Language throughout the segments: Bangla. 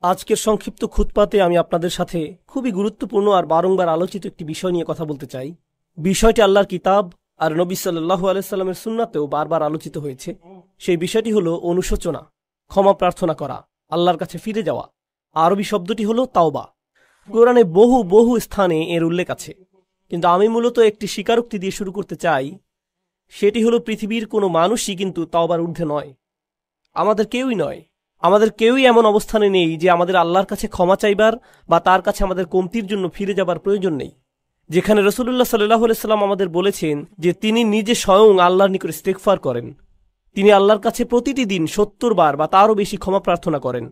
আজকের সংক্ষিপ্ত খুতবাতে আমি আপনাদের সাথে খুবই গুরুত্বপূর্ণ আর বারংবার আলোচিত একটি বিষয় নিয়ে কথা বলতে চাই। বিষয়টি আল্লাহর কিতাব আর নবী সাল্লাল্লাহু আলাইহি সাল্লামের সুন্নাতেও বারবার আলোচিত হয়েছে। সেই বিষয়টি হলো অনুশোচনা, ক্ষমা প্রার্থনা করা, আল্লাহর কাছে ফিরে যাওয়া। আরবি শব্দটি হলো তাওবা। কোরআনে বহু বহু স্থানে এর উল্লেখ আছে, কিন্তু আমি মূলত একটি স্বীকারোক্তি দিয়ে শুরু করতে চাই। সেটি হলো পৃথিবীর কোনো মানুষই কিন্তু তাওবার ঊর্ধ্বে নয়। আমাদের কেউই নয়, আমাদের কেউই এমন অবস্থানে নেই যে আমাদের আল্লাহর কাছে ক্ষমা চাইবার বা তার কাছে আমাদের কমতির জন্য ফিরে যাবার প্রয়োজন নেই। যেখানে রাসূলুল্লাহ সাল্লাল্লাহু আলাইহি সাল্লাম আমাদের বলেছেন যে তিনি নিজে স্বয়ং আল্লাহর নিকট ইস্তেগফার করেন, তিনি আল্লাহর কাছে প্রতিটি দিন ৭০ বার বা তারও বেশি ক্ষমা প্রার্থনা করেন।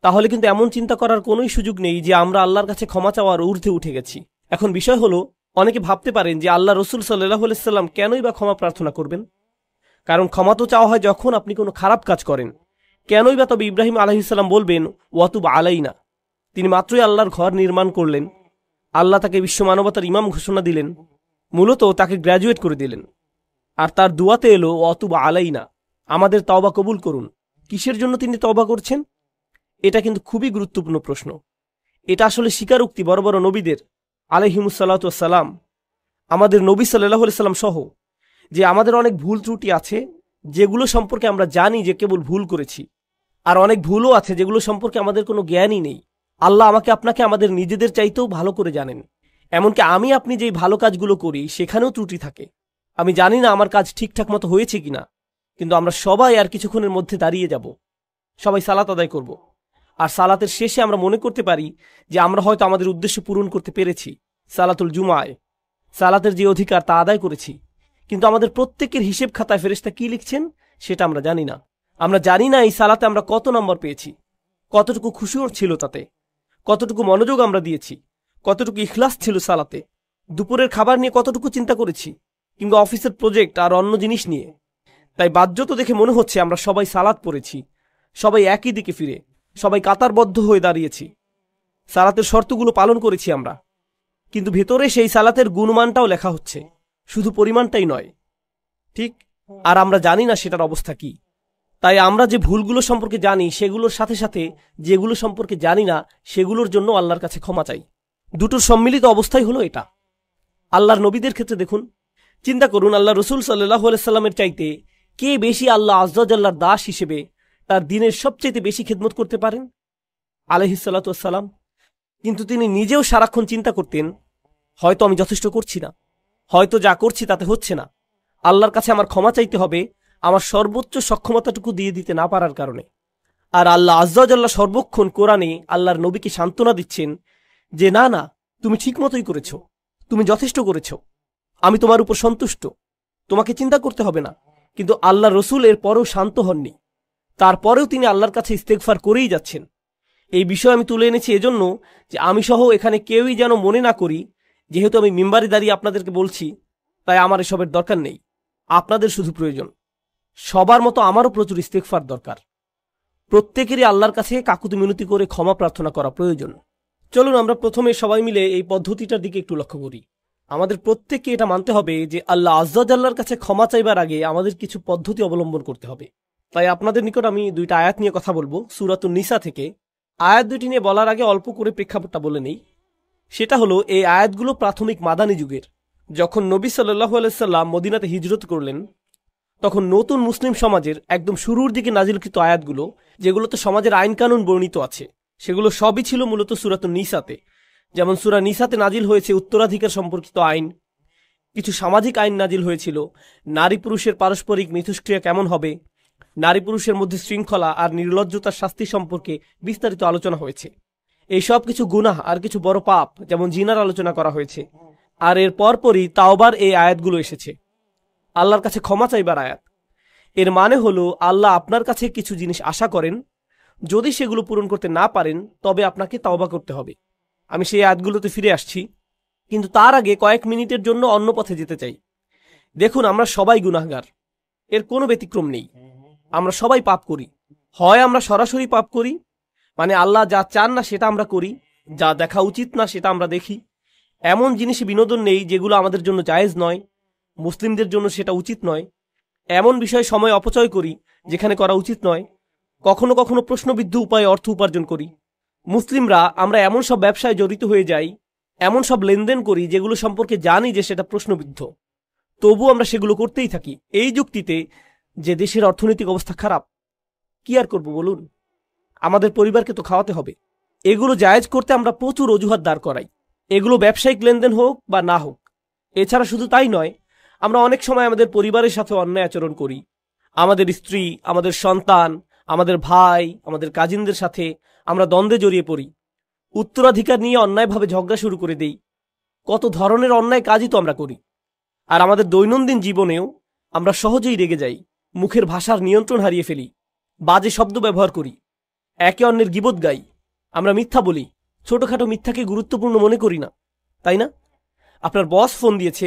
তাহলে কিন্তু এমন চিন্তা করার কোনোই সুযোগ নেই যে আমরা আল্লাহর কাছে ক্ষমা চাওয়ার ঊর্ধ্বে উঠে গেছি। এখন বিষয় হলো, অনেকে ভাবতে পারেন যে আল্লাহ রসুল সাল্লাল্লাহু আলাইহি সাল্লাম কেনই বা ক্ষমা প্রার্থনা করবেন? কারণ ক্ষমা তো চাওয়া হয় যখন আপনি কোনো খারাপ কাজ করেন। কেনই বা তবে ইব্রাহিম আলাইহিস সালাম বলবেন ওয়াতুব আলাইনা? তিনি মাত্রই আল্লাহর ঘর নির্মাণ করলেন, আল্লাহ তাকে বিশ্ব মানবতার ইমাম ঘোষণা দিলেন, মূলত তাকে গ্র্যাজুয়েট করে দিলেন, আর তার দুয়াতে এলো ওয়াতুব আলাইনা, আমাদের তওবা কবুল করুন। কিসের জন্য তিনি তওবা করছেন? এটা কিন্তু খুবই গুরুত্বপূর্ণ প্রশ্ন। এটা আসলে স্বীকারোক্তি বড় বড় নবীদের আলাইহিমুসসালাতু ওয়াসসালাম, আমাদের নবী সাল্লাল্লাহু আলাইহি সাল্লাম সহ, যে আমাদের অনেক ভুল ত্রুটি আছে যেগুলো সম্পর্কে আমরা জানি যে কেবল ভুল করেছি, আর অনেক ভুলও আছে যেগুলো সম্পর্কে আমাদের কোনো জ্ঞানই নেই। আল্লাহ আমাকে আপনাকে আমাদের নিজেদের চাইতেও ভালো করে জানেন। এমনকি আমি আপনি যেই ভালো কাজগুলো করি সেখানেও ত্রুটি থাকে। আমি জানি না আমার কাজ ঠিকঠাক মতো হয়েছে কিনা, কিন্তু আমরা সবাই আর কিছুক্ষণের মধ্যে দাঁড়িয়ে যাব, সবাই সালাত আদায় করব, আর সালাতের শেষে আমরা মনে করতে পারি যে আমরা হয়তো আমাদের উদ্দেশ্য পূরণ করতে পেরেছি, সালাতুল জুমায় সালাতের যে অধিকার তা আদায় করেছি। কিন্তু আমাদের প্রত্যেকের হিসেব খাতায় ফেরেশতা কি লিখছেন সেটা আমরা জানি না। আমরা জানি না এই সালাতে আমরা কত নম্বর পেয়েছি, কতটুকু খুশিও ছিল তাতে, কতটুকু মনোযোগ আমরা দিয়েছি, কতটুকু ইখলাস ছিল সালাতে, দুপুরের খাবার নিয়ে কতটুকু চিন্তা করেছি, কিংবা অফিসের প্রজেক্ট আর অন্য জিনিস নিয়ে। তাই বাহ্যত দেখে মনে হচ্ছে আমরা সবাই সালাত পড়েছি, সবাই একই দিকে ফিরে, সবাই কাতারবদ্ধ হয়ে দাঁড়িয়েছি, সালাতের শর্তগুলো পালন করেছি আমরা। কিন্তু ভেতরে সেই সালাতের গুণমানটাও লেখা হচ্ছে, শুধু পরিমাণটাই নয়, ঠিক? আর আমরা জানি না সেটার অবস্থা কি। তাই আমরা যে ভুলগুলো সম্পর্কে জানি সেগুলোর সাথে সাথে যেগুলো সম্পর্কে জানি না সেগুলোর জন্য আল্লাহর কাছে ক্ষমা চাই। দুটোর সম্মিলিত অবস্থাই হলো এটা। আল্লাহর নবীদের ক্ষেত্রে দেখুন, চিন্তা করুন, আল্লাহ রসুল সাল্লাল্লাহু আলাইহি সাল্লামের চাইতে কে বেশি আল্লাহ আযজা ওয়া জাল্লার দাস হিসেবে তার দিনের সবচেয়ে বেশি খেদমত করতে পারেন? আলাইহিস সালাতু ওয়াস সালাম। কিন্তু তিনি নিজেও সারাক্ষণ চিন্তা করতেন, হয়তো আমি যথেষ্ট করছি না, হয়তো যা করছি তাতে হচ্ছে না, আল্লাহর কাছে আমার ক্ষমা চাইতে হবে আমার সর্বোচ্চ সক্ষমতাটুকু দিয়ে দিতে না পারার কারণে। আর আল্লাহ আযজা ওয়া জাল্লা সর্বক্ষণ কোরআনে আল্লাহর নবীকে সান্ত্বনা দিচ্ছেন যে না না, তুমি ঠিক মতোই করেছ, তুমি যথেষ্ট করেছ, আমি তোমার উপর সন্তুষ্ট, তোমাকে চিন্তা করতে হবে না। কিন্তু আল্লাহ রসুল এর পরেও শান্ত হননি, তারপরেও তিনি আল্লাহর কাছে ইস্তেগফার করেই যাচ্ছেন। এই বিষয় আমি তুলে এনেছি এজন্য যে আমি সহ এখানে কেউই যেন মনে না করি যেহেতু আমি মিম্বারে দাঁড়িয়ে আপনাদেরকে বলছি তাই আমার এসবের দরকার নেই। আপনাদের শুধু প্রয়োজন, সবার মতো আমারও প্রচুর ইস্তেগফার দরকার। প্রত্যেকেরই আল্লাহর কাছে কাকুতি মিনতি করে ক্ষমা প্রার্থনা করা প্রয়োজন। চলুন আমরা প্রথমে সবাই মিলে এই পদ্ধতিটার দিকে একটু লক্ষ্য করি। আমাদের প্রত্যেককে এটা মানতে হবে যে আল্লাহ আযজা ওয়া জাল্লার কাছে ক্ষমা চাইবার আগে আমাদের কিছু পদ্ধতি অবলম্বন করতে হবে। তাই আপনাদের নিকট আমি দুইটা আয়াত নিয়ে কথা বলবো সূরাতুন নিসা থেকে। আয়াত দুটি নিয়ে বলার আগে অল্প করে প্রেক্ষাপটটা বলে নেই। সেটা হলো, এই আয়াতগুলো প্রাথমিক মাদানী যুগের। যখন নবী সাল্লাল্লাহু আলাইহি সাল্লাম মদিনাতে হিজরত করলেন তখন নতুন মুসলিম সমাজের একদম শুরুর দিকে নাজিলকৃত আয়াতগুলো, যেগুলোতে সমাজের আইন কানুন বর্ণিত আছে, সেগুলো সবই ছিল মূলত সূরাতুন নিসাতে। যেমন সূরা নিসাতে নাজিল হয়েছে উত্তরাধিকার সম্পর্কিত আইন, কিছু সামাজিক আইন নাজিল হয়েছিল, নারী পুরুষের পারস্পরিক মিথস্ক্রিয়া কেমন হবে, নারী পুরুষের মধ্যে শৃঙ্খলা আর নির্লজ্জতার শাস্তি সম্পর্কে বিস্তারিত আলোচনা হয়েছে। এই সব কিছু গুনাহ আর কিছু বড় পাপ যেমন জিনার আলোচনা করা হয়েছে। আর এর পরপরই তাওবার এই আয়াতগুলো এসেছে, আল্লাহর কাছে ক্ষমা চাইবার আয়াত। এর মানে হলো আল্লাহ আপনার কাছে কিছু জিনিস আশা করেন, যদি সেগুলো পূরণ করতে না পারেন তবে আপনাকে তাওবা করতে হবে। আমি সেই আয়াতগুলোতে ফিরে আসছি, কিন্তু তার আগে কয়েক মিনিটের জন্য অন্য পথে যেতে চাই। দেখুন, আমরা সবাই গুনাহগার, এর কোনো ব্যতিক্রম নেই। আমরা সবাই পাপ করি। হয় আমরা সরাসরি পাপ করি, মানে আল্লাহ যা চান না সেটা আমরা করি, যা দেখা উচিত না সেটা আমরা দেখি, এমন জিনিসে বিনোদন নেই যেগুলো আমাদের জন্য জায়েজ নয়, মুসলিমদের জন্য সেটা উচিত নয়, এমন বিষয়ে সময় অপচয় করি যেখানে করা উচিত নয়, কখনো কখনো প্রশ্নবিদ্ধ উপায়ে অর্থ উপার্জন করি, মুসলিমরা আমরা এমন সব ব্যবসায় জড়িত হয়ে যাই, এমন সব লেনদেন করি যেগুলো সম্পর্কে জানি যে সেটা প্রশ্নবিদ্ধ, তবু আমরা সেগুলো করতেই থাকি এই যুক্তিতে যে দেশের অর্থনৈতিক অবস্থা খারাপ। কি আর করব বলুন, আমাদের পরিবারকে তো খাওয়াতে হবে। এগুলো জায়েজ করতে আমরা প্রচুর অজুহাত দাঁড় করাই, এগুলো ব্যবসায়িক লেনদেন হোক বা না হোক। এছাড়া শুধু তাই নয়, আমরা অনেক সময় আমাদের পরিবারের সাথে অন্যায় আচরণ করি। আমাদের স্ত্রী, আমাদের সন্তান, আমাদের ভাই, আমাদের কাজিনদের সাথে আমরা দ্বন্দ্বে জড়িয়ে পড়ি। উত্তরাধিকার নিয়ে অন্যায়ভাবে ঝগড়া শুরু করে দেই। কত ধরনের অন্যায় কাজই তো আমরা করি। আর আমাদের দৈনন্দিন জীবনেও আমরা সহজেই রেগে যাই, মুখের ভাষার নিয়ন্ত্রণ হারিয়ে ফেলি, বাজে শব্দ ব্যবহার করি, একে অন্যের গীবত গাই, আমরা মিথ্যা বলি, ছোটখাটো মিথ্যাকে গুরুত্বপূর্ণ মনে করি না, তাই না? আপনার বস ফোন দিয়েছে,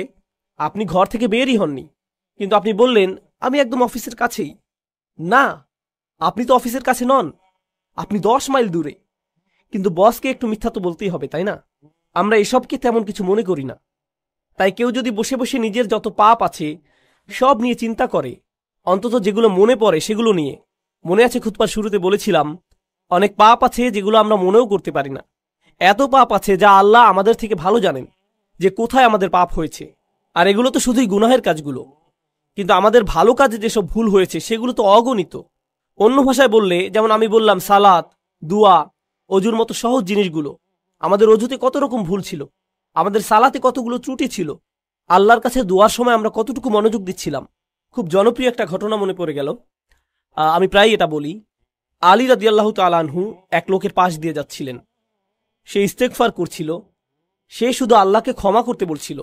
আপনি ঘর থেকে বেরই হননি, কিন্তু আপনি বললেন আমি একদম অফিসের কাছেই। না, আপনি তো অফিসের কাছে নন, আপনি 10 মাইল দূরে। কিন্তু বসকে একটু মিথ্যা তো বলতেই হবে, তাই না? আমরা এসবকে তেমন কিছু মনে করি না। তাই কেউ যদি বসে বসে নিজের যত পাপ আছে সব নিয়ে চিন্তা করে, অন্তত যেগুলো মনে পড়ে সেগুলো নিয়ে। মনে আছে খুতবার শুরুতে বলেছিলাম, অনেক পাপ আছে যেগুলো আমরা মনেও করতে পারি না। এত পাপ আছে যা আল্লাহ আমাদের থেকে ভালো জানেন যে কোথায় আমাদের পাপ হয়েছে। আর এগুলো তো শুধুই গুনাহের কাজগুলো, কিন্তু আমাদের ভালো কাজে যেসব ভুল হয়েছে সেগুলো তো অগণিত। অন্য ভাষায় বললে, যেমন আমি বললাম সালাত, দুয়া, অজুর মতো সহজ জিনিসগুলো, আমাদের অজুতে কত রকম ভুল ছিল, আমাদের সালাতে কতগুলো ত্রুটি ছিল, আল্লাহর কাছে দোয়ার সময় আমরা কতটুকু মনোযোগ দিচ্ছিলাম। খুব জনপ্রিয় একটা ঘটনা মনে পড়ে গেল, আমি প্রায় এটা বলি। আলী রাদিয়াল্লাহু তাআলা আনহু এক লোকের পাশ দিয়ে যাচ্ছিলেন, সে ইস্তেগফার করছিল, সে শুধু আল্লাহকে ক্ষমা করতে বলছিল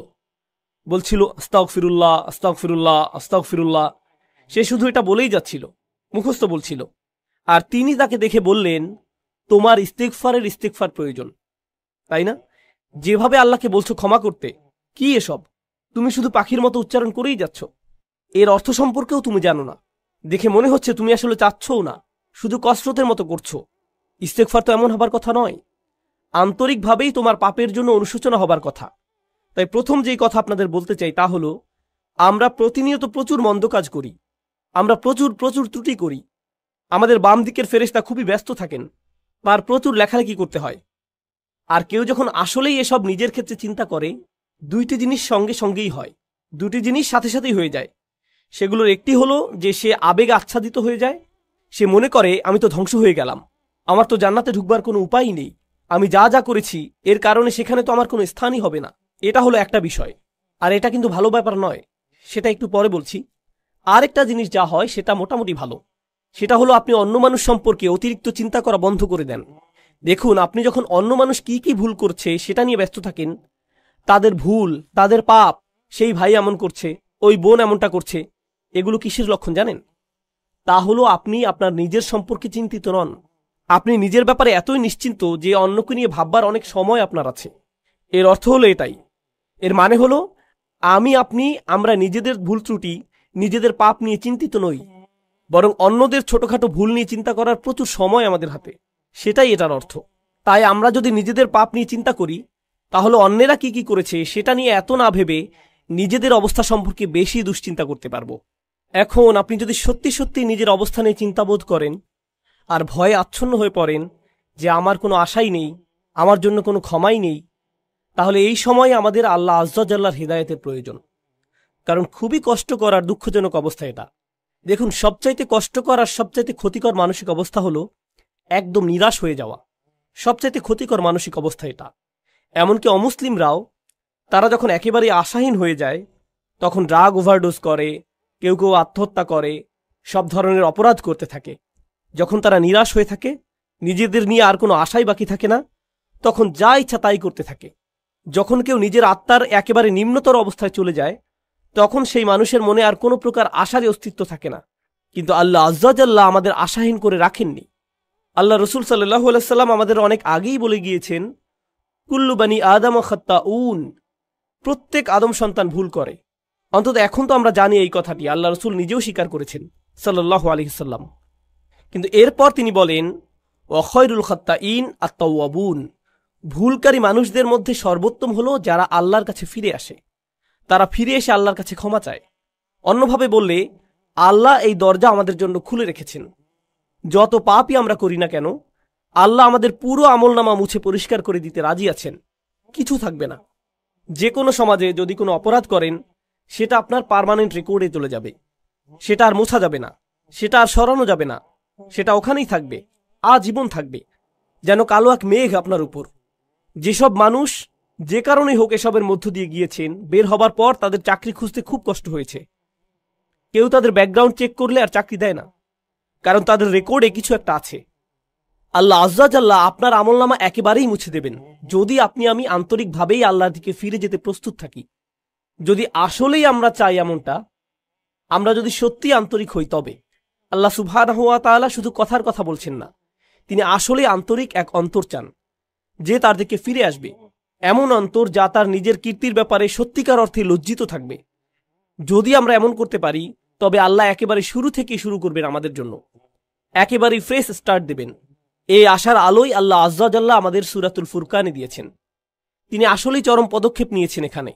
আস্তাগফিরুল্লাহ আস্তাগফিরুল্লাহ আস্তাগফিরুল্লাহ। সে শুধু এটা বলেই যাচ্ছিল, মুখস্থ বলছিল। আর তিনি তাকে দেখে বললেন, তোমার ইস্তেগফার প্রয়োজন, তাই না? যেভাবে আল্লাহকে বলছো ক্ষমা করতে, কি এসব? তুমি শুধু পাখির মতো উচ্চারণ করেই যাচ্ছ, এর অর্থ সম্পর্কেও তুমি জানো না। দেখে মনে হচ্ছে তুমি আসলে চাচ্ছও না, শুধু কসরতের মতো করছো। ইস্তেগফার তো এমন হবার কথা নয়, আন্তরিকভাবেই তোমার পাপের জন্য অনুশোচনা হবার কথা। তাই প্রথম যেই কথা আপনাদের বলতে চাই তা হলো, আমরা প্রতিনিয়ত প্রচুর মন্দ কাজ করি, আমরা প্রচুর ত্রুটি করি। আমাদের বাম দিকের ফেরেশতা খুবই ব্যস্ত থাকেন, তার প্রচুর লেখালেখি করতে হয়। আর কেউ যখন আসলেই এসব নিজের ক্ষেত্রে চিন্তা করে, দুইটি জিনিস সঙ্গে সঙ্গেই হয়, দুটি জিনিস সাথে সাথেই হয়ে যায়। সেগুলোর একটি হলো যে সে আবেগে আচ্ছাদিত হয়ে যায়, সে মনে করে আমি তো ধ্বংস হয়ে গেলাম, আমার তো জান্নাতে ঢুকবার কোনো উপায়ই নেই, আমি যা যা করেছি এর কারণে সেখানে তো আমার কোনো স্থানই হবে না। এটা হলো একটা বিষয়, আর এটা কিন্তু ভালো ব্যাপার নয়, সেটা একটু পরে বলছি। আরেকটা জিনিস যা হয় সেটা মোটামুটি ভালো, সেটা হলো আপনি অন্য মানুষ সম্পর্কে অতিরিক্ত চিন্তা করা বন্ধ করে দেন। দেখুন, আপনি যখন অন্য মানুষ কি কি ভুল করছে সেটা নিয়ে ব্যস্ত থাকেন, তাদের ভুল, তাদের পাপ, সেই ভাই এমন করছে, ওই বোন এমনটা করছে, এগুলো কিসের লক্ষণ জানেন? তা হলো আপনি আপনার নিজের সম্পর্কে চিন্তিত নন। আপনি নিজের ব্যাপারে এতই নিশ্চিন্ত যে অন্যকে নিয়ে ভাববার অনেক সময় আপনার আছে। এর অর্থ হলো এটাই। এর মানে হলো আমরা নিজেদের ভুল ত্রুটি, নিজেদের পাপ নিয়ে চিন্তিত নই, বরং অন্যদের ছোটখাটো ভুল নিয়ে চিন্তা করার প্রচুর সময় আমাদের হাতে, সেটাই এটার অর্থ। তাই আমরা যদি নিজেদের পাপ নিয়ে চিন্তা করি, তাহলে অন্যেরা কি কি করেছে সেটা নিয়ে এত না ভেবে নিজেদের অবস্থা সম্পর্কে বেশি দুশ্চিন্তা করতে পারবো। এখন আপনি যদি সত্যি সত্যি নিজের অবস্থানে চিন্তাবোধ করেন আর ভয়ে আচ্ছন্ন হয়ে পড়েন যে আমার কোনো আশাই নেই, আমার জন্য কোনো ক্ষমাই নেই, তাহলে এই সময় আমাদের আল্লাহ আজ্জা জাল্লার হৃদায়তের প্রয়োজন। কারণ খুবই কষ্টকর আর দুঃখজনক অবস্থা এটা। দেখুন, সবচাইতে কষ্টকর আর সবচাইতে ক্ষতিকর মানসিক অবস্থা হলো একদম নিরাশ হয়ে যাওয়া। সবচাইতে ক্ষতিকর মানসিক অবস্থা এটা। এমনকি অমুসলিমরাও, তারা যখন একেবারে আশাহীন হয়ে যায়, তখন ড্রাগ ওভারডোজ করে, কেউ কেউ আত্মহত্যা করে, সব ধরনের অপরাধ করতে থাকে। যখন তারা নিরাশ হয়ে থাকে, নিজেদের নিয়ে আর কোনো আশাই বাকি থাকে না, তখন যা ইচ্ছা তাই করতে থাকে। যখন কেউ নিজের আত্মার একেবারে নিম্নতর অবস্থায় চলে যায়, তখন সেই মানুষের মনে আর কোনো প্রকার আশারই অস্তিত্ব থাকে না। কিন্তু আল্লাহ আজ্জা জাল্লাহ আমাদের আশাহীন করে রাখেননি। আল্লাহ রসুল সাল্লাল্লাহু আলাইহি সাল্লাম আমাদের অনেক আগেই বলে গিয়েছেন, কুল্লু বানি আদম খাত্তাউন, প্রত্যেক আদম সন্তান ভুল করে। অন্তত এখন তো আমরা জানি এই কথাটি, আল্লাহ রসুল নিজেও স্বীকার করেছেন সাল্লাল্লাহু আলাইহি সাল্লাম। কিন্তু এরপর তিনি বলেন, ওয়া খায়রুল খাত্তাইন আত-তাওয়াবুন, ভুলকারী মানুষদের মধ্যে সর্বোত্তম হলো যারা আল্লাহর কাছে ফিরে আসে, তারা ফিরে এসে আল্লাহর কাছে ক্ষমা চায়। অন্যভাবে বললে, আল্লাহ এই দরজা আমাদের জন্য খুলে রেখেছেন। যত পাপই আমরা করি না কেন, আল্লাহ আমাদের পুরো আমলনামা মুছে পরিষ্কার করে দিতে রাজি আছেন, কিছু থাকবে না। যে কোনো সমাজে যদি কোনো অপরাধ করেন, সেটা আপনার পার্মানেন্ট রেকর্ডে চলে যাবে, সেটা আর মোছা যাবে না, সেটা আর সরানো যাবে না, সেটা ওখানেই থাকবে, আজীবন থাকবে, যেন কালো এক মেঘ আপনার উপর। যেসব মানুষ যে কারণেই হোক এসবের মধ্য দিয়ে গিয়েছেন, বের হবার পর তাদের চাকরি খুঁজতে খুব কষ্ট হয়েছে। কেউ তাদের ব্যাকগ্রাউন্ড চেক করলে আর চাকরি দেয় না, কারণ তাদের রেকর্ডে কিছু একটা আছে। আল্লাহ আজ্জা জাল্লাহ আপনার আমলনামা একেবারেই মুছে দেবেন, যদি আপনি আমি আন্তরিকভাবেই আল্লাহর দিকে ফিরে যেতে প্রস্তুত থাকি। যদি আসলেই আমরা চাই এমনটা, আমরা যদি সত্যি আন্তরিক হই, তবে আল্লাহ সুবহানাহু ওয়া তাআলা শুধু কথার কথা বলছেন না, তিনি আসলে আন্তরিক এক অন্তর চান, যে তার দিকে ফিরে আসবে, এমন অন্তর যা তার নিজের কীর্তির ব্যাপারে সত্যিকার অর্থে লজ্জিত থাকবে। যদি আমরা এমন করতে পারি, তবে আল্লাহ একেবারে শুরু থেকেই শুরু করবেন আমাদের জন্য, একেবারেই ফ্রেশ স্টার্ট দেবেন। এই আশার আলোই আল্লাহ আজ্জা জাল্লা আমাদের সূরাতুল ফুরকানে দিয়েছেন। তিনি আসলেই চরম পদক্ষেপ নিয়েছেন এখানে।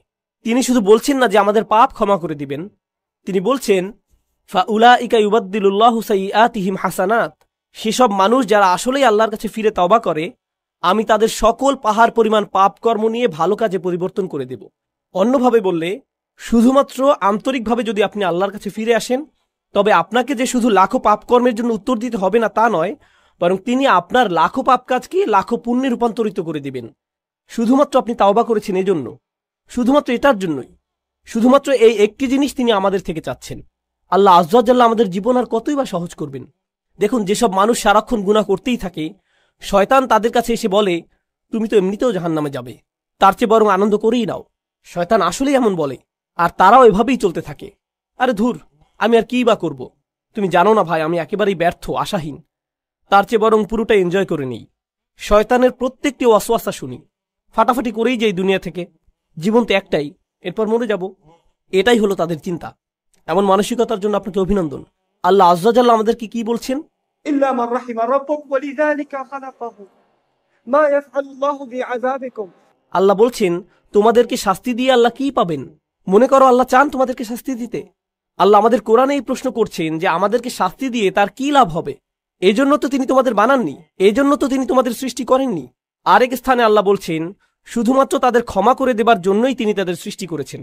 তিনি শুধু বলছেন না যে আমাদের পাপ ক্ষমা করে দিবেন, তিনি বলছেন ফাউলাইকা ইউবাদদিলুল্লাহু সাইয়্যাতিহিম হাসানাত, সেসব মানুষ যারা আসলেই আল্লাহর কাছে ফিরে তওবা করে, আমি তাদের সকল পাহাড় পরিমাণ পাপ কর্ম নিয়ে ভালো কাজে পরিবর্তন করে দেব। অন্যভাবে বললে, শুধুমাত্র আন্তরিকভাবে যদি আপনি আল্লাহর কাছে ফিরে আসেন, তবে আপনাকে যে শুধু লাখো পাপ কর্মের জন্য উত্তর দিতে হবে না তা নয়, বরং তিনি আপনার লাখো পাপ কাজকে লাখো পুণ্যে রূপান্তরিত করে দিবেন। শুধুমাত্র আপনি তাওবা করেছেন এজন্য, শুধুমাত্র এটার জন্যই, শুধুমাত্র এই একটি জিনিস তিনি আমাদের থেকে চাচ্ছেন। আল্লাহ আজ্জা জাল্লাহ আমাদের জীবন আর কতই বা সহজ করবেন। দেখুন, যেসব মানুষ সারাক্ষণ গুনাহ করতেই থাকে, শয়তান তাদের কাছে এসে বলে, তুমি তো এমনিতেও জাহান্নামে যাবে, তার চেয়ে বরং আনন্দ করেই নাও। শয়তান আসলেই এমন বলে, আর তারাও এভাবেই চলতে থাকে। আরে ধুর, আমি আর কি বা করব, তুমি জানো না ভাই, আমি একেবারেই ব্যর্থ, আশাহীন, তার চেয়ে বরং পুরোটা এনজয় করে নিই। শয়তানের প্রত্যেকটি ওয়াসওয়াসা শুনি, ফাটাফাটি করেই যাই দুনিয়া থেকে, জীবন তো একটাই, এরপর মরে যাব, এটাই হলো তাদের চিন্তা। এমন মানসিকতার জন্য আপনাকে অভিনন্দন। আল্লাহ আজ্জা জাল্লাহ আমাদেরকে কি বলছেন? إلا من رحم ربك ولذلك خلقه ما يفعل الله بعذابكم। আল্লাহ বলছেন, তোমাদেরকে শাস্তি দিয়ে আল্লাহ কি পাবেন? মনে করো আল্লাহ চান তোমাদেরকে শাস্তি দিতে? আল্লাহ আমাদের কোরআনে এই প্রশ্ন করছেন যে আমাদেরকে শাস্তি দিয়ে তার কি লাভ হবে? এই জন্য তো তিনি তোমাদের বানাননি, এই জন্য তো তিনি তোমাদের সৃষ্টি করেননি। আরেক স্থানে আল্লাহ বলছেন, শুধুমাত্র তাদের ক্ষমা করে দেবার জন্যই তিনি তাদের সৃষ্টি করেছেন।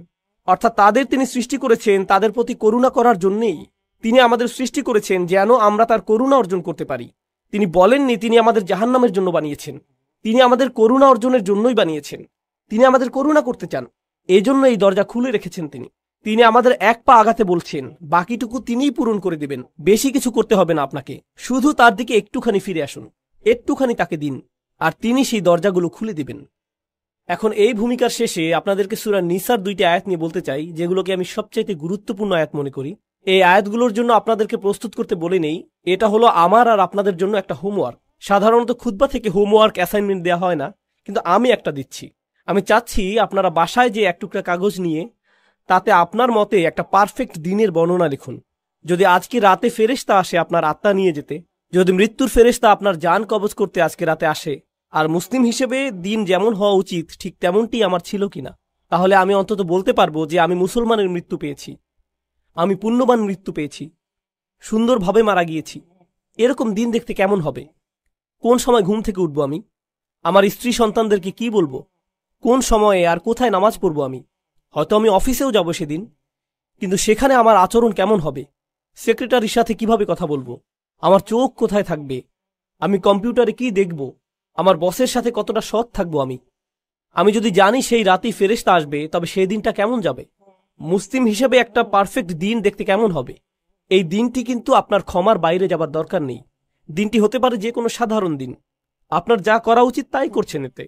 অর্থাৎ তাদের তিনি সৃষ্টি করেছেন তাদের প্রতি করুণা করার জন্যই। তিনি আমাদের সৃষ্টি করেছেন যেন আমরা তার করুণা অর্জন করতে পারি। তিনি বলেননি তিনি আমাদের জাহান্নামের জন্য বানিয়েছেন, তিনি আমাদের করুণা অর্জনের জন্যই বানিয়েছেন। তিনি আমাদের করুণা করতে চান, এই জন্য এই দরজা খুলে রেখেছেন তিনি। তিনি আমাদের এক পা আগাতে বলছেন, বাকিটুকু তিনিই পূরণ করে দিবেন। বেশি কিছু করতে হবে না আপনাকে, শুধু তার দিকে একটুখানি ফিরে আসুন, একটুখানি তাকে দিন, আর তিনি সেই দরজাগুলো খুলে দিবেন। এখন এই ভূমিকার শেষে আপনাদেরকে সূরা নিসার 2টি আয়াত নিয়ে বলতে চাই, যেগুলোকে আমি সবচাইতে গুরুত্বপূর্ণ আয়াত মনে করি। এই আয়াতগুলোর জন্য আপনাদেরকে প্রস্তুত করতে বলে নেই, এটা হলো আমার আর আপনাদের জন্য একটা হোমওয়ার্ক। সাধারণত খুতবা থেকে হোমওয়ার্ক অ্যাসাইনমেন্ট দেওয়া হয় না, কিন্তু আমি একটা দিচ্ছি। আমি চাচ্ছি আপনারা বাসায় যে এক টুকরা কাগজ নিয়ে তাতে আপনার মতে একটা পারফেক্ট দিনের বর্ণনা লিখুন। যদি আজকে রাতে ফেরেশতা আসে আপনার আত্মা নিয়ে যেতে, যদি মৃত্যুর ফেরেশতা আপনার জান কবজ করতে আজকে রাতে আসে, আর মুসলিম হিসেবে দিন যেমন হওয়া উচিত ঠিক তেমনটি আমার ছিল কিনা, তাহলে আমি অন্তত বলতে পারবো যে আমি মুসলমানের মৃত্যু পেয়েছি, আমি পুণ্যবান মৃত্যু পেয়েছি, সুন্দরভাবে মারা গিয়েছি। এরকম দিন দেখতে কেমন হবে? কোন সময় ঘুম থেকে উঠবো আমি? আমার স্ত্রী সন্তানদেরকে কি বলবো? কোন সময়ে আর কোথায় নামাজ পড়বো আমি? হয়তো আমি অফিসেও যাব সেদিন, কিন্তু সেখানে আমার আচরণ কেমন হবে? সেক্রেটারির সাথে কিভাবে কথা বলবো? আমার চোখ কোথায় থাকবে? আমি কম্পিউটারে কি দেখব? আমার বসের সাথে কতটা সৎ থাকবো আমি? আমি যদি জানি সেই রাতেই ফেরেশতা আসবে, তবে সেই দিনটা কেমন যাবে? মুসলিম হিসেবে একটা পারফেক্ট দিন দেখতে কেমন হবে? এই দিনটি কিন্তু আপনার ক্ষমার বাইরে যাবার দরকার নেই। দিনটি হতে পারে যে কোনো সাধারণ দিন, আপনার যা করা উচিত তাই করছেন। এতে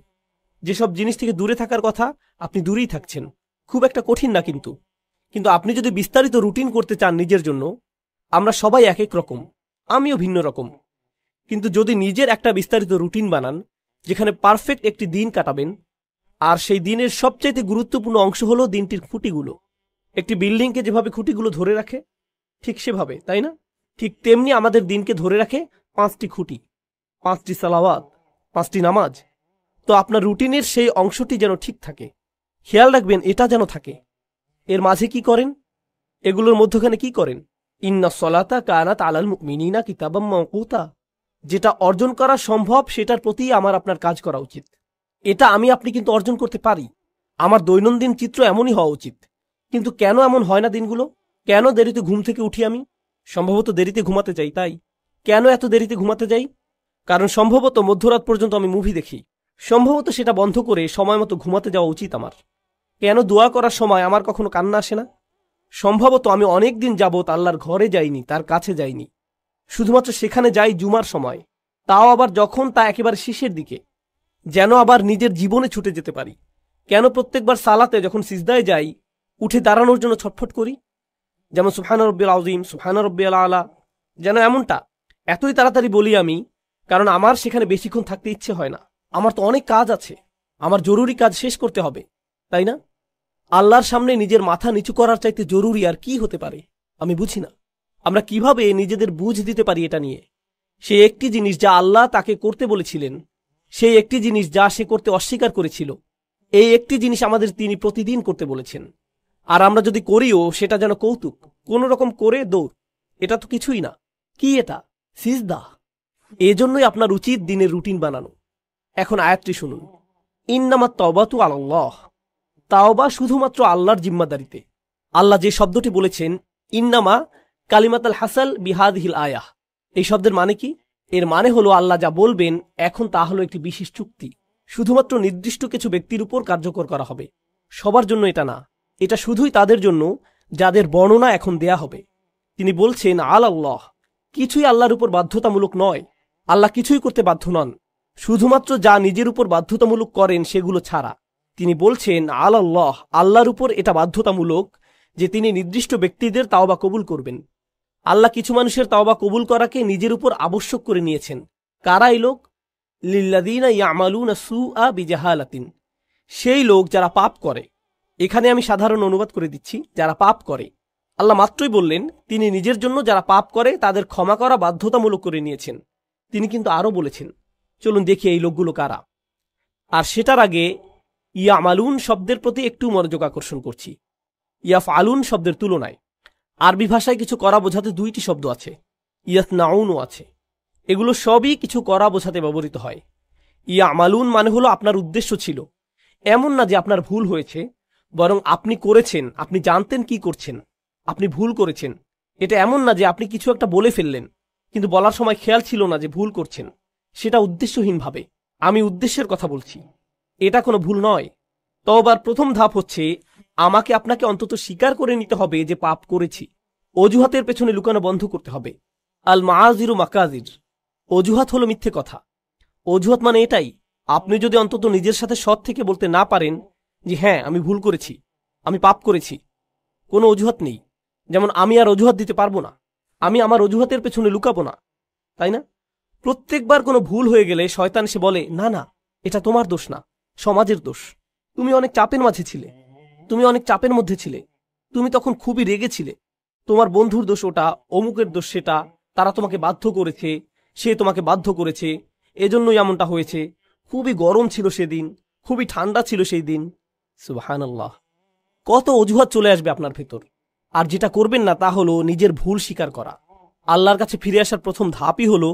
যেসব জিনিস থেকে দূরে থাকার কথা আপনি দূরেই থাকছেন, খুব একটা কঠিন না। কিন্তু আপনি যদি বিস্তারিত রুটিন করতে চান নিজের জন্য, আমরা সবাই এক এক রকম, আমিও ভিন্ন রকম, কিন্তু যদি নিজের একটা বিস্তারিত রুটিন বানান যেখানে পারফেক্ট একটি দিন কাটাবেন, আর সেই দিনের সবচাইতে গুরুত্বপূর্ণ অংশ হলো দিনটির খুঁটিগুলো। একটি বিল্ডিংকে যেভাবে খুঁটিগুলো ধরে রাখে ঠিক সেভাবে, তাই না? ঠিক তেমনি আমাদের দিনকে ধরে রাখে 5টি খুঁটি, 5টি সালাওয়াত, 5টি নামাজ। তো আপনার রুটিনের সেই অংশটি যেন ঠিক থাকে, খেয়াল রাখবেন এটা যেন থাকে। এর মাঝে কি করেন? এগুলোর মধ্যখানে কি করেন? ইন্নাস সালাতা কানাত আলাল মুমিনিনা কিতাবাম মাওকুতা। যেটা অর্জন করা সম্ভব সেটার প্রতি আমার আপনার কাজ করা উচিত। এটা আমি আপনি কিন্তু অর্জন করতে পারি। আমার দৈনন্দিন চিত্র এমনই হওয়া উচিত। কিন্তু কেন এমন হয় না দিনগুলো? কেন দেরিতে ঘুম থেকে উঠি আমি? সম্ভবত দেরিতে ঘুমাতে যাই। তাই কেন এত দেরিতে ঘুমাতে যাই? কারণ সম্ভবত মধ্যরাত পর্যন্ত আমি মুভি দেখি। সম্ভবত সেটা বন্ধ করে সময় মতো ঘুমাতে যাওয়া উচিত আমার। কেন দোয়া করার সময় আমার কখনো কান্না আসে না? সম্ভবত আমি অনেক দিন যাবৎ আল্লাহর ঘরে যাইনি, তার কাছে যাইনি। শুধুমাত্র সেখানে যাই জুমার সময়, তাও আবার যখন তা একেবারে শেষের দিকে, যেন আবার নিজের জীবনে ছুটে যেতে পারি। কেন প্রত্যেকবার সালাতে যখন সিজদায় যাই উঠে দাঁড়ানোর জন্য ছটফট করি? যেমন সুবহান রব্বিল আযীম, সুবহান রব্বিল আলা, যেন এমনটা এতই তাড়াতাড়ি বলি আমি, কারণ আমার সেখানে বেশিক্ষণ থাকতে ইচ্ছে হয় না। আমার তো অনেক কাজ আছে, আমার জরুরি কাজ শেষ করতে হবে, তাই না? আল্লাহর সামনে নিজের মাথা নিচু করার চাইতে জরুরি আর কি হতে পারে? আমি বুঝি না আমরা কিভাবে নিজেদের বুঝ দিতে পারি এটা নিয়ে। সেই একটি জিনিস যা আল্লাহ তাকে করতে বলেছিলেন, সেই একটি জিনিস যা সে করতে অস্বীকার করেছিল, এই একটি জিনিস আমাদের তিনি প্রতিদিন করতে বলেছেন। আর আমরা যদি করিও সেটা যেন কৌতুক, কোন রকম করে দৌড়। এটা তো কিছুই না। কি এটা? সিজদা। এজন্যই আপনার উচিত দিনের রুটিন বানানো। এখন আয়াতটি শুনুন, ইন্নামাত তাওবাতু আলাল্লাহ। তাওবা শুধুমাত্র আল্লাহর জিম্মাদারিতে। আল্লাহ যে শব্দটি বলেছেন ইন্নামা কালিমাতাল হাসাল বিহাদিহিল আয়াহ, এই শব্দের মানে কি? এর মানে হলো আল্লাহ যা বলবেন এখন তা হলো একটি বিশেষ চুক্তি, শুধুমাত্র নির্দিষ্ট কিছু ব্যক্তির উপর কার্যকর করা হবে, সবার জন্য এটা না। এটা শুধুই তাদের জন্য যাদের বর্ণনা এখন দেয়া হবে। তিনি বলছেন আল্লাহ, কিছুই আল্লাহর উপর বাধ্যতামূলক নয়। আল্লাহ কিছুই করতে বাধ্য নন, শুধুমাত্র যা নিজের উপর বাধ্যতামূলক করেন সেগুলো ছাড়া। তিনি বলছেন আল্লাহ, আল্লাহর উপর এটা বাধ্যতামূলক যে তিনি নির্দিষ্ট ব্যক্তিদের তাওবা কবুল করবেন। আল্লাহ কিছু মানুষের তাওবা কবুল করাকে নিজের উপর আবশ্যক করে নিয়েছেন। কারা এই লোক? লিল্লাযীনা ইয়ামালুনা সুআ বিজাহালাতিন, সেই লোক যারা পাপ করে। এখানে আমি সাধারণ অনুবাদ করে দিচ্ছি, যারা পাপ করে। আল্লাহ মাত্রই বললেন তিনি নিজের জন্য যারা পাপ করে তাদের ক্ষমা করা বাধ্যতামূলক করে নিয়েছেন। তিনি কিন্তু আরও বলেছেন, চলুন দেখি এই লোকগুলো কারা। আর সেটার আগে ইয়ামালুন শব্দের প্রতি একটু মনোযোগ আকর্ষণ করছি। ইয়াফআলুন শব্দের তুলনায় আরবি ভাষায় কিছু করা বোঝাতে দুইটি শব্দ আছে, ইয়াসনাউনও আছে। এগুলো সবই কিছু করা বোঝাতে ব্যবহৃত হয়। ইয়ামালুন মানে হলো আপনার উদ্দেশ্য ছিল, এমন না যে আপনার ভুল হয়েছে, বরং আপনি করেছেন, আপনি জানতেন কি করছেন, আপনি ভুল করেছেন। এটা এমন না যে আপনি কিছু একটা বলে ফেললেন কিন্তু বলার সময় খেয়াল ছিল না যে ভুল করছেন, সেটা উদ্দেশ্যহীনভাবে। আমি উদ্দেশ্যের কথা বলছি, এটা কোনো ভুল নয়। তওবার প্রথম ধাপ হচ্ছে আমাকে আপনাকে অন্তত স্বীকার করে নিতে হবে যে পাপ করেছি। অজুহাতের পেছনে লুকানো বন্ধ করতে হবে। আল মাআযিরু মাকাযির, অজুহাত হলো মিথ্যে কথা। অজুহাত মানে এটাই, আপনি যদি অন্তত নিজের সাথে সৎ থেকে বলতে না পারেন যে হ্যাঁ আমি ভুল করেছি, আমি পাপ করেছি, কোনো অজুহাত নেই। যেমন আমি আর অজুহাত দিতে পারবো না, আমি আমার অজুহাতের পেছনে লুকাবো না, তাই না? প্রত্যেকবার কোনো ভুল হয়ে গেলে শয়তান এসে বলে না না এটা তোমার দোষ না, সমাজের দোষ। তুমি অনেক চাপের মাঝে ছিলে, তুমি অনেক চাপের মধ্যে ছিলে, তুমি তখন খুবই রেগেছিলে, তোমার বন্ধুর দোষ ওটা, অমুকের দোষ সেটা, তারা তোমাকে বাধ্য করেছে, সে তোমাকে বাধ্য করেছে, এজন্যই এমনটা হয়েছে, খুবই গরম ছিল সেদিন, খুবই ঠান্ডা ছিল সেই দিন। সুবহানাল্লাহ, কত অজুহাত চলে আসবে আপনার ভেতর। আর যেটা করবেন না তা হলো নিজের ভুল স্বীকার করা। আল্লাহর কাছে ফিরে আসার প্রথম ধাপই হলো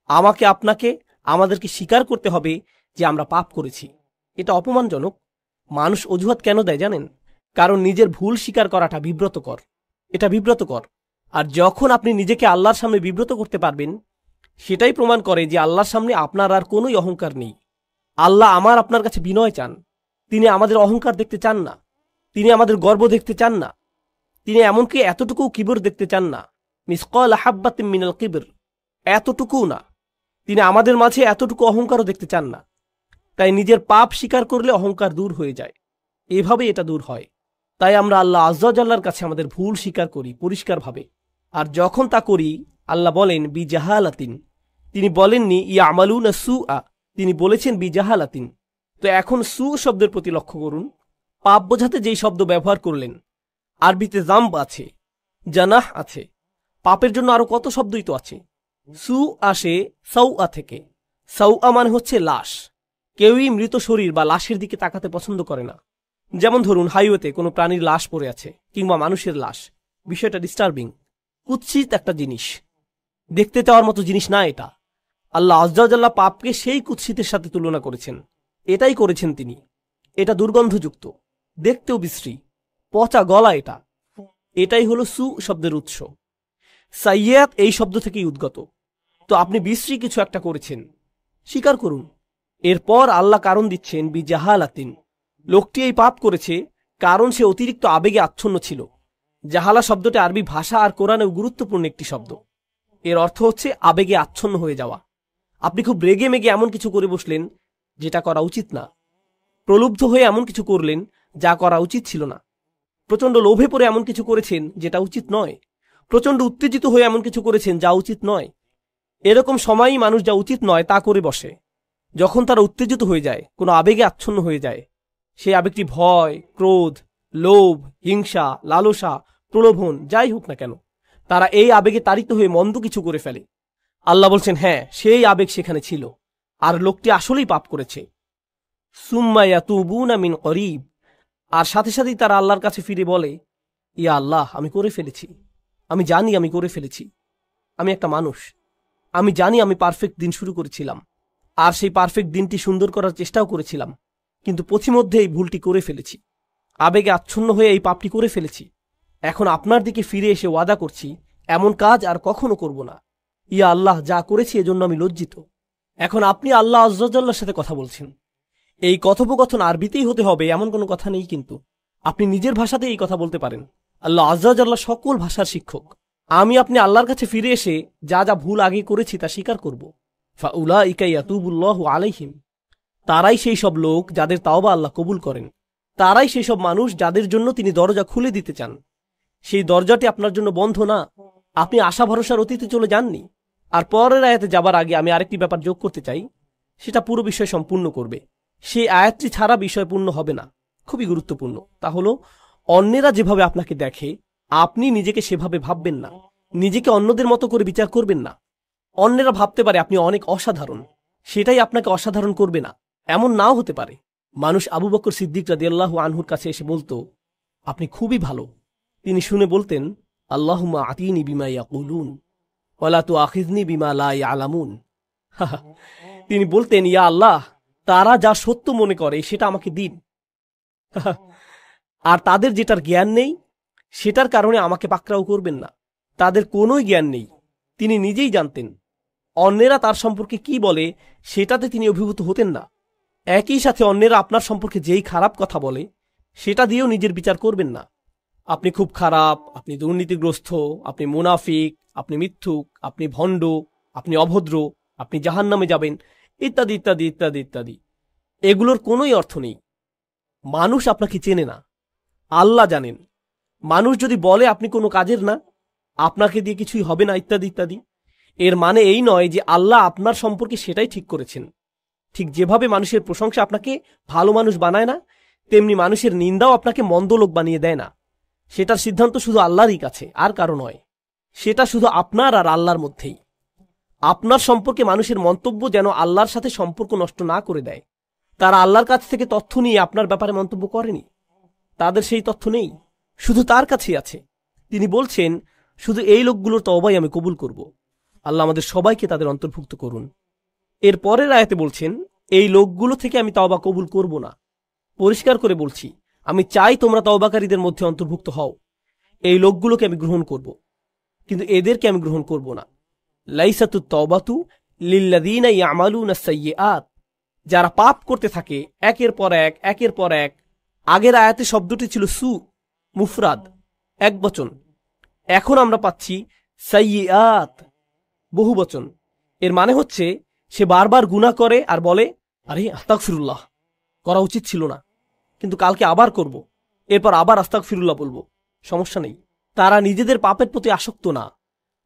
আমাকে আপনাকে আমাদেরকে স্বীকার করতে হবে যে আমরা পাপ করেছি। এটা অপমানজনক। মানুষ অজুহাত কেন দেয় জানেন? কারণ নিজের ভুল স্বীকার করাটা বিব্রতকর, এটা বিব্রতকর। আর যখন আপনি নিজেকে আল্লাহর সামনে বিব্রত করতে পারবেন, সেটাই প্রমাণ করে যে আল্লাহর সামনে আপনার আর কোনোই অহংকার নেই। আল্লাহ আমার আপনার কাছে বিনয় চান, তিনি আমাদের অহংকার দেখতে চান না, তিনি আমাদের গর্ব দেখতে চান না, তিনি এমনকি এতটুকু কিবর দেখতে চান না, মিসকাল হাব্বাতিন মিনাল কিবর, এতটুকু না, তিনি আমাদের মাঝে এতটুকু অহংকারও দেখতে চান না। তাই নিজের পাপ স্বীকার করলে অহংকার দূর হয়ে যায়, এভাবে এটা দূর হয়। তাই আমরা আল্লাহ আজ্জা জাল্লার কাছে আমাদের ভুল স্বীকার করি পরিষ্কারভাবে। আর যখন তা করি আল্লাহ বলেন বিজাহালাতিন, তিনি বলেননি ইয়ামালুনা সুআ, তিনি বলেছেন বিজাহালাতিন। তো এখন সু শব্দের প্রতি লক্ষ্য করুন। পাপ বোঝাতে যেই শব্দ ব্যবহার করলেন, আরবিতে জাম্ব আছে, জানাহ আছে, পাপের জন্য আরো কত শব্দই তো আছে। সু আসে সাউআ থেকে। সাউআ মানে হচ্ছে লাশ। কেউই মৃত শরীর বা লাশের দিকে তাকাতে পছন্দ করে না। যেমন ধরুন হাইওয়েতে কোনো প্রাণীর লাশ পড়ে আছে কিংবা মানুষের লাশ, বিষয়টা ডিস্টার্বিং, কুৎসিত একটা জিনিস, দেখতে চাওয়ার মতো জিনিস না এটা। আল্লাহ আজ্জা ওয়া জাল্লা পাপকে সেই কুৎসিতের সাথে তুলনা করেছেন। এটাই করেছেন তিনি। এটা দুর্গন্ধযুক্ত, দেখতেও বিশ্রী, পচা গলা। এটাই হলো সু শব্দের উৎস। সাইয়্যাত এই শব্দ থেকেই উদ্গত। তো আপনি বিশ্রী কিছু একটা করেছেন, স্বীকার করুন। এরপর আল্লাহ কারণ দিচ্ছেন বিজাহালাতিন, লোকটি এই পাপ করেছে কারণ সে অতিরিক্ত আবেগে আচ্ছন্ন ছিল। জাহালা শব্দটি আরবি ভাষা আর কোরআনেও গুরুত্বপূর্ণ একটি শব্দ। এর অর্থ হচ্ছে আবেগে আচ্ছন্ন হয়ে যাওয়া। আপনি খুব রেগে মেগে এমন কিছু করে বসলেন যেটা করা উচিত না। প্রলুব্ধ হয়ে এমন কিছু করলেন যা করা উচিত ছিল না। প্রচণ্ড লোভে পড়ে এমন কিছু করেছেন যেটা উচিত নয়। প্রচণ্ড উত্তেজিত হয়ে এমন কিছু করেছেন যা উচিত নয়। এরকম সময়ই মানুষ যা উচিত নয় তা করে বসে। যখন তারা উত্তেজিত হয়ে যায়, কোনো আবেগে আচ্ছন্ন হয়ে যায়, সেই আবেগটি ভয়, ক্রোধ, লোভ, হিংসা, লালসা, প্রলোভন যাই হোক না কেন, তারা এই আবেগে তাড়িত হয়ে মন্দ কিছু করে ফেলে। আল্লাহ বলছেন, হ্যাঁ, সেই আবেগ সেখানে ছিল, আর লোকটি আসলেই পাপ করেছে। সুম্মা ইয়াতুবুনা মিন করিব, আর সাথে সাথেই তারা আল্লাহর কাছে ফিরে বলে, ইয়া আল্লাহ, আমি করে ফেলেছি, আমি জানি আমি করে ফেলেছি, আমি একটা মানুষ, আমি জানি আমি পারফেক্ট দিন শুরু করেছিলাম, আর সেই পারফেক্ট দিনটি সুন্দর করার চেষ্টাও করেছিলাম, কিন্তু পথিমধ্যে এই ভুলটি করে ফেলেছি, আবেগে আচ্ছন্ন হয়ে এই পাপটি করে ফেলেছি। এখন আপনার দিকে ফিরে এসে ওয়াদা করছি এমন কাজ আর কখনো করব না। ইয়া আল্লাহ, যা করেছি এজন্য আমি লজ্জিত। এখন আপনি আল্লাহ আজ্জা ওয়া জাল্লার সাথে কথা বলছেন। এই কথোপকথন আরবিতেই হতে হবে এমন কোনো কথা নেই, কিন্তু আপনি নিজের ভাষাতে এই কথা বলতে পারেন। আল্লাহ আজ্জা ওয়া জাল্লা সকল ভাষার শিক্ষক। আপনি আল্লাহর কাছে ফিরে এসে যা যা ভুল আগে করেছি তা স্বীকার করব। ফাউলাইকা ইয়াতুবুল্লাহু আলাইহিম, তারাই সেই সব লোক যাদের তাওবা আল্লাহ কবুল করেন। তারাই সেই সব মানুষ যাদের জন্য তিনি দরজা খুলে দিতে চান। সেই দরজাটি আপনার জন্য বন্ধ না। আপনি আশা ভরসার অতীতে চলে যাননি। আর পরের আয়াতে যাবার আগে আমি আরেকটি ব্যাপার যোগ করতে চাই, সেটা পুরো বিষয় সম্পূর্ণ করবে। সেই আয়াতটি ছাড়া বিষয় পূর্ণ হবে না। খুবই গুরুত্বপূর্ণ। তা হলো, অন্যেরা যেভাবে আপনাকে দেখে আপনি নিজেকে সেভাবে ভাববেন না। নিজেকে অন্যদের মতো করে বিচার করবেন না। অন্যেরা ভাবতে পারে আপনি অনেক অসাধারণ, সেটাই আপনাকে অসাধারণ করবে না, এমন নাও হতে পারে। মানুষ আবু বকর সিদ্দিক রাদিয়াল্লাহু আনহুর কাছে এসে বলতো, আপনি খুবই ভালো। তিনি শুনে বলতেন, আল্লাহুম্মা আতিনি বিমা ইয়াকুলুন ওয়ালা তুআখিযনি বিমা লা ইয়ালামুন। তিনি বলতেন, ইয়া আল্লাহ, তারা যা সত্য মনে করে সেটা আমাকে দিন, আর তাদের যেটার জ্ঞান নেই সেটার কারণে আমাকে পাকড়াও করবেন না। তাদের কোনোই জ্ঞান নেই, তিনি নিজেই জানতেন। অন্যেরা তার সম্পর্কে কি বলে সেটাতে তিনি অভিভূত হতেন না। একই সাথে অন্যেরা আপনার সম্পর্কে যেই খারাপ কথা বলে সেটা দিয়েও নিজের বিচার করবেন না। আপনি খুব খারাপ, আপনি দুর্নীতিগ্রস্ত, আপনি মুনাফিক, আপনি মিথ্যুক, আপনি ভণ্ড, আপনি অভদ্র, আপনি জাহান্নামে যাবেন, ইত্যাদি ইত্যাদি ইত্যাদি ইত্যাদি। এগুলোর কোনোই অর্থ নেই। মানুষ আপনাকে চেনে না, আল্লাহ জানেন। মানুষ যদি বলে আপনি কোনো কাজের না, আপনাকে দিয়ে কিছুই হবে না, ইত্যাদি ইত্যাদি, এর মানে এই নয় যে আল্লাহ আপনার সম্পর্কে সেটাই ঠিক করেছেন। ঠিক যেভাবে মানুষের প্রশংসা আপনাকে ভালো মানুষ বানায় না, তেমনি মানুষের নিন্দাও আপনাকে মন্দ লোক বানিয়ে দেয় না। সেটার সিদ্ধান্ত শুধু আল্লাহরই কাছে, আর কারো নয়। সেটা শুধু আপনার আর আল্লাহর মধ্যেই। আপনার সম্পর্কে মানুষের মন্তব্য যেন আল্লাহর সাথে সম্পর্ক নষ্ট না করে দেয়। তারা আল্লাহর কাছ থেকে তথ্য নিয়ে আপনার ব্যাপারে মন্তব্য করেনি, তাদের সেই তথ্য নেই, শুধু তার কাছেই আছে। তিনি বলছেন, শুধু এই লোকগুলোর তওবাই আমি কবুল করব। আল্লাহ আমাদের সবাইকে তাদের অন্তর্ভুক্ত করুন। এর পরের আয়াতে বলছেন, এই লোকগুলো থেকে আমি তওবা কবুল করব না। পরিষ্কার করে বলছি, আমি চাই তোমরা তওবাকারীদের মধ্যে অন্তর্ভুক্ত হও। এই লোকগুলোকে আমি গ্রহণ করব, কিন্তু এদেরকে আমি গ্রহণ করব না। লাইসাতুত তাওবাতু লিল্লাযীনা ইয়ামালুনা সাইয়্যাত, যারা পাপ করতে থাকে একের পর এক একের পর এক। আগের আয়াতে শব্দটি ছিল সু, মুফরাদ, একবচন। এখন আমরা পাচ্ছি সাইয়্যাত, বহুবচন। এর মানে হচ্ছে সে বারবার গুনাহ করে আর বলে, আরে আস্তাগফিরুল্লাহ, করা উচিত ছিল না, কিন্তু কালকে আবার করব, এরপর আবার আস্তাগফিরুল্লাহ বলবো, সমস্যা নেই। তারা নিজেদের পাপের প্রতি আসক্ত না,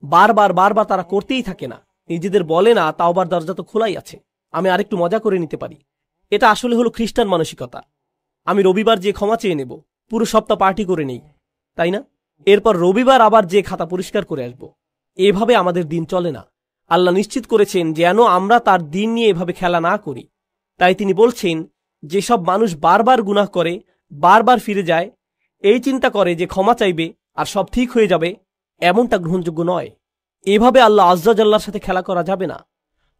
বারবার বারবার তারা করতেই থাকে না। নিজেদের বলে না তাওবার দরজা তো খোলাই আছে, আমি আরেকটু মজা করে নিতে পারি। এটা আসলে হলো খ্রিস্টান মানসিকতা। আমি রবিবার যে ক্ষমা চেয়ে নেব, পুরো সপ্তাহ পার্টি করে নেই, তাই না? এরপর রবিবার আবার যে খাতা পরিষ্কার করে আসব। এভাবে আমাদের দিন চলে না। আল্লাহ নিশ্চিত করেছেন যেন আমরা তার দিন নিয়ে এভাবে খেলা না করি। তাই তিনি বলছেন, যেসব মানুষ বারবার গুনাহ করে, বারবার ফিরে যায়, এই চিন্তা করে যে ক্ষমা চাইবে আর সব ঠিক হয়ে যাবে, এমনটা গ্রহণযোগ্য নয়। এভাবে আল্লাহ আজ্জা জাল্লার সাথে খেলা করা যাবে না।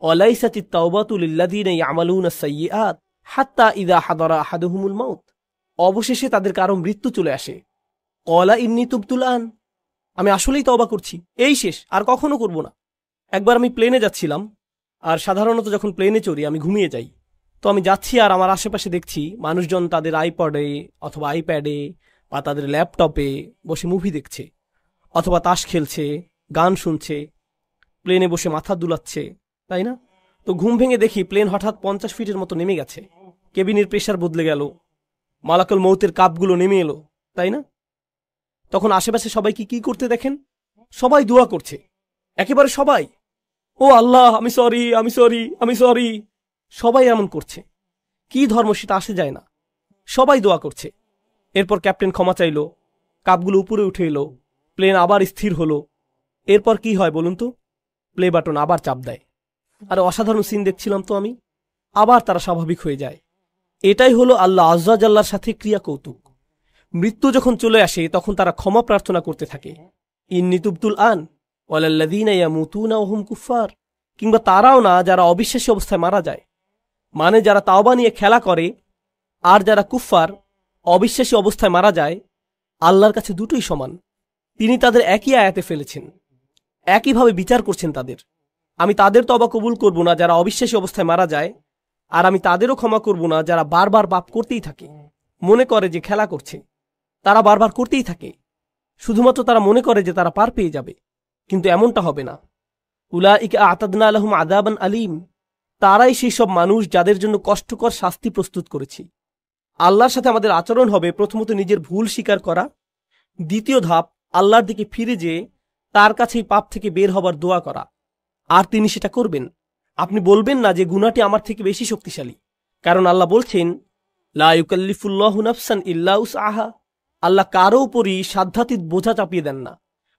ওয়ালাইসাতিত তাওবাতু লিল্লাযীনা ইয়ামালুনা আস-সাইয়্যাত হাত্তা ইযা হাদারা আহাদুহুমুল মাউত। অবশেষে তাদের কারো মৃত্যু চলে আসে। ক্বালা ইন্নী তুবতুল আন, আমি আসলেই তওবা করছি, এই শেষ, আর কখনো করব না। একবার আমি প্লেনে যাচ্ছিলাম, আর সাধারণত যখন প্লেনে চড়ি আমি ঘুমিয়ে যাই। তো আমি যাচ্ছি আর আমার আশেপাশে দেখছি মানুষজন তাদের আইপডে অথবা আইপ্যাডে বা তাদের ল্যাপটপে বসে মুভি দেখছে, অথবা তাস খেলছে, গান শুনছে, প্লেনে বসে মাথা দুলাচ্ছে, তাই না? তো ঘুম ভেঙে দেখি প্লেন হঠাৎ 50 ফিটের মতো নেমে গেছে, কেবিনের প্রেসার বদলে গেল, মালাকুল মৌতের কাপগুলো নেমে এলো, তাই না? তখন আশেপাশে সবাইকে কি করতে দেখেন? সবাই দোয়া করছে, একেবারে সবাই। ও আল্লাহ, আমি সরি, আমি সরি, আমি সরি। সবাই এমন করছে। কি ধর্ম সেটা আসে যায় না, সবাই দোয়া করছে। এরপর ক্যাপ্টেন ক্ষমা চাইল, কাপগুলো উপরে উঠে এলো, প্লেন আবার স্থির হলো। এরপর কি হয় বলুন তো? প্লে বাটন আবার চাপ দেয়। আর অসাধারণ সিন দেখছিলাম তো আমি। আবার তারা স্বাভাবিক হয়ে যায়। এটাই হলো আল্লাহ আজ্জা জাল্লার সাথে ক্রিয়া কৌতুক। মৃত্যু যখন চলে আসে তখন তারা ক্ষমা প্রার্থনা করতে থাকে, ইন্নী তুবতুল আন ওয়ালাল্লাযীনা ইয়ামুতুনা ওয়া হুম কুফফার। কিংবা তারাও না যারা অবিশ্বাসী অবস্থায় মারা যায়, মানে যারা তাওবা নিয়ে খেলা করে আর যারা কুফফার অবিশ্বাসী অবস্থায় মারা যায়, আল্লাহর কাছে দুটোই সমান। তিনি তাদের একই আয়াতে ফেলেছেন, একইভাবে বিচার করছেন তাদের। আমি তাদের তওবা কবুল করব না যারা অবিশ্বাসী অবস্থায় মারা যায়, আর আমি তাদেরও ক্ষমা করব না যারা বারবার পাপ করতেই থাকে, মনে করে যে খেলা করছে। তারা বারবার করতেই থাকে, শুধুমাত্র তারা মনে করে যে তারা পার পেয়ে যাবে, কিন্তু এমনটা হবে না। উলাইকা আ'তাদনা লাহুম আযাবান আলীম, তারাই সেই সব মানুষ যাদের জন্য কষ্টকর শাস্তি প্রস্তুত করেছি। আল্লাহর সাথে আমাদের আচরণ হবে প্রথমত নিজের ভুল স্বীকার করা, দ্বিতীয় ধাপ আল্লাহর দিকে ফিরে যেয়ে তার কাছেই পাপ থেকে বের হবার দোয়া করা, আর তিনি সেটা করবেন। আপনি বলবেন না যে গুনাহটি আমার থেকে বেশি শক্তিশালী, কারণ আল্লাহ বলছেন লা ইউকাল্লিফুল্লাহু নাফসান ইল্লা উসআহা। আল্লাহ কারো উপরই সাধ্যাতীত বোঝা চাপিয়ে দেন না।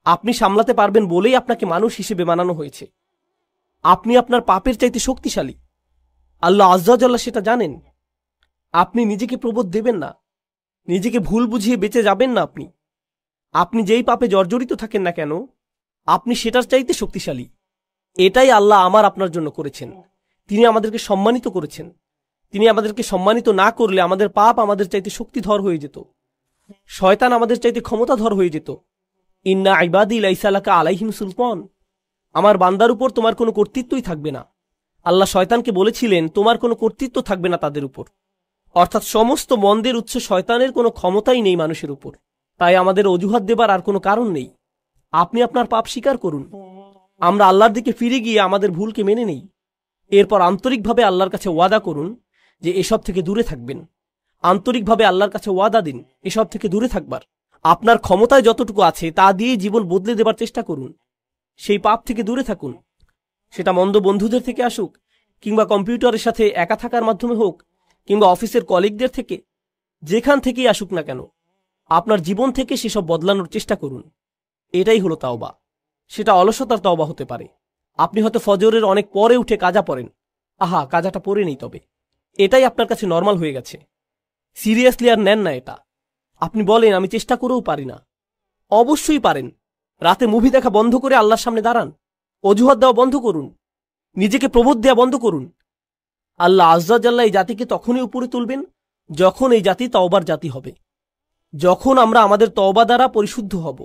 আপনি সামলাতে পারবেন বলেই আপনাকে মানুষ হিসেবে বানানো হয়েছে। আপনি আপনার পাপের চাইতে শক্তিশালী, আল্লাহ আজ্জা ওয়া জাল্লা সেটা জানেন। আপনি নিজেকে প্রবোধ দেবেন না, নিজেকে ভুল বুঝিয়ে বেঁচে যাবেন না। আপনি যেই পাপে জর্জরিত থাকেন না কেন, আপনি সেটার চাইতে শক্তিশালী। এটাই আল্লাহ আমার আপনার জন্য করেছেন। তিনি আমাদেরকে সম্মানিত করেছেন। তিনি আমাদেরকে সম্মানিত না করলে আমাদের পাপ আমাদের চাইতে শক্তিধর হয়ে যেত, শয়তান আমাদের চাইতে ক্ষমতাধর হয়ে যেত। ইন্না ইবাদি লাইসা লাকা আলাইহিম সুলতান, আমার বান্দার উপর তোমার কোনো কর্তৃত্বই থাকবে না। আল্লাহ শয়তানকে বলেছিলেন তোমার কোনো কর্তৃত্ব থাকবে না তাদের উপর, অর্থাৎ সমস্ত মন্দের উৎস শয়তানের কোনো ক্ষমতাই নেই মানুষের উপর। তাই আমাদের অজুহাত দেবার আর কোনো কারণ নেই। আপনি আপনার পাপ স্বীকার করুন, আমরা আল্লাহর দিকে ফিরে গিয়ে আমাদের ভুলকে মেনে নেই। এরপর আন্তরিকভাবে আল্লাহর কাছে ওয়াদা করুন যে এসব থেকে দূরে থাকবেন। আন্তরিকভাবে আল্লাহর কাছে ওয়াদা দিন এসব থেকে দূরে থাকবার। আপনার ক্ষমতায় যতটুকু আছে তা দিয়ে জীবন বদলে দেবার চেষ্টা করুন। সেই পাপ থেকে দূরে থাকুন, সেটা মন্দ বন্ধুদের থেকে আসুক, কিংবা কম্পিউটারের সাথে একা থাকার মাধ্যমে হোক, কিংবা অফিসের কলিগদের থেকে, যেখান থেকেই আসুক না কেন, আপনার জীবন থেকে সেসব বদলানোর চেষ্টা করুন। এটাই হলো তাওবা। সেটা অলসতার তাওবা হতে পারে। আপনি হয়তো ফজরের অনেক পরে উঠে কাজা পড়েন, আহা কাজাটা পরে নেই, তবে এটাই আপনার কাছে নর্মাল হয়ে গেছে, সিরিয়াসলি আর নেন না এটা। আপনি বলেন আমি চেষ্টা করেও পারি না। অবশ্যই পারেন। রাতে মুভি দেখা বন্ধ করে আল্লাহর সামনে দাঁড়ান, অজুহাত দেওয়া বন্ধ করুন, নিজেকে প্রবোধ দেওয়া বন্ধ করুন। আল্লাহ আজ্জা জাল্লা এই জাতিকে তখনই উপরে তুলবেন যখন এই জাতি তওবার জাতি হবে, যখন আমরা আমাদের তওবা দ্বারা পরিশুদ্ধ হব।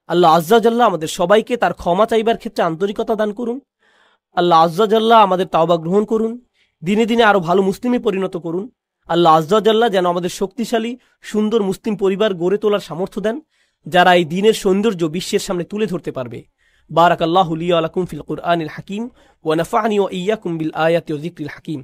আল্লাহ আজ্জা জাল্লা আমাদের সবাইকে তার ক্ষমা চাইবার ক্ষেত্রে আন্তরিকতা দান করুন। আল্লাহ আজ্জা জাল্লা আমাদের তাওবা গ্রহণ করুন, দিনে দিনে আরো ভালো মুসলিমে পরিণত করুন। আল্লাহ আজ্জা জাল্লা যেন আমাদের শক্তিশালী সুন্দর মুসলিম পরিবার গড়ে তোলার সামর্থ্য দেন, যারা এই দ্বীনের সৌন্দর্য বিশ্বের সামনে তুলে ধরতে পারবে। বারাকাল্লাহু লি ওয়া লাকুম ফিল কুরআনিল হাকিম ওয়া নাফা'নি ওয়া ইয়্যাকুম বিল আয়াতি ওয়া যিকরিল হাকিম।